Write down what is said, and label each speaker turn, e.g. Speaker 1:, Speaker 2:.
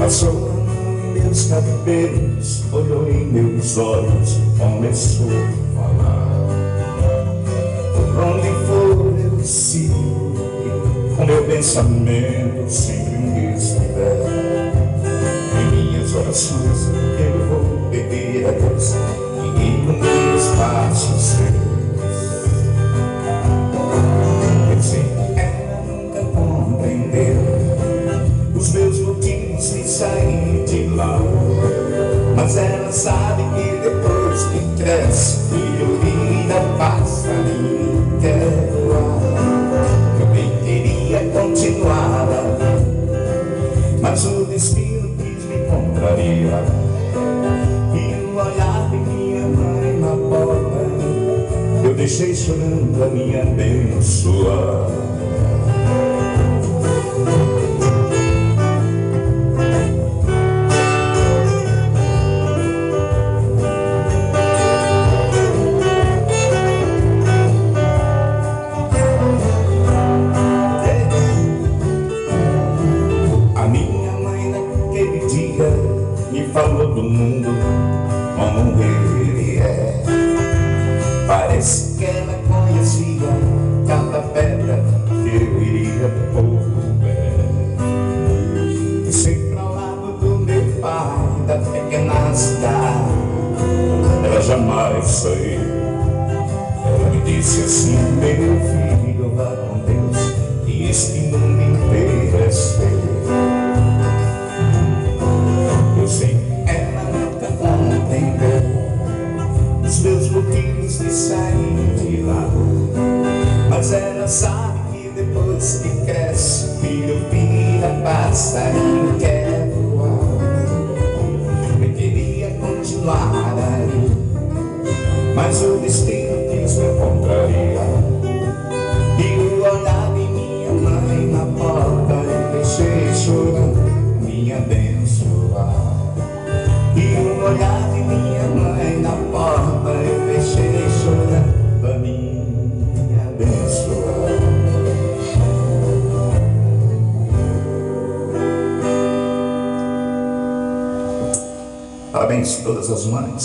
Speaker 1: Passou em meus cabelos, olhou em meus olhos, começou a falar. Por onde for eu sigo, com meu pensamento sempre me estiver. Em minhas orações eu vou pedir a Deus que ilumine os passos seus. Eu sei que ela nunca compreendeu os meus motivos de sair de lá, mas ela sabe que depois que cresce, filho vira passarinho, quer voar. Eu bem queria continuar a ver, mas o destino quis me contrariar. E no olhar de minha mãe na porta, eu deixei chorando a me abençoar. Me falou do mundo como ele é. Parece que ela conhecia cada pedra que eu iria pôr o pé. E sempre ao lado do meu pai, da pequena cidade, ela jamais saiu. Ela me disse assim: meu filho, vá com Deus, que este mundo inteiro é seu. Os meus motivos de sair de lá, mas ela sabe que depois que cresce, filho vira passarinho, quer voar. Eu queria continuar ali, mas o destino quis me contrariar. E o olhar de minha mãe na porta eu deixei chorando, me abençoar. E o olhar de minha mãe na porta eu deixei chorando pra me abençoar. Parabéns a todas as mães.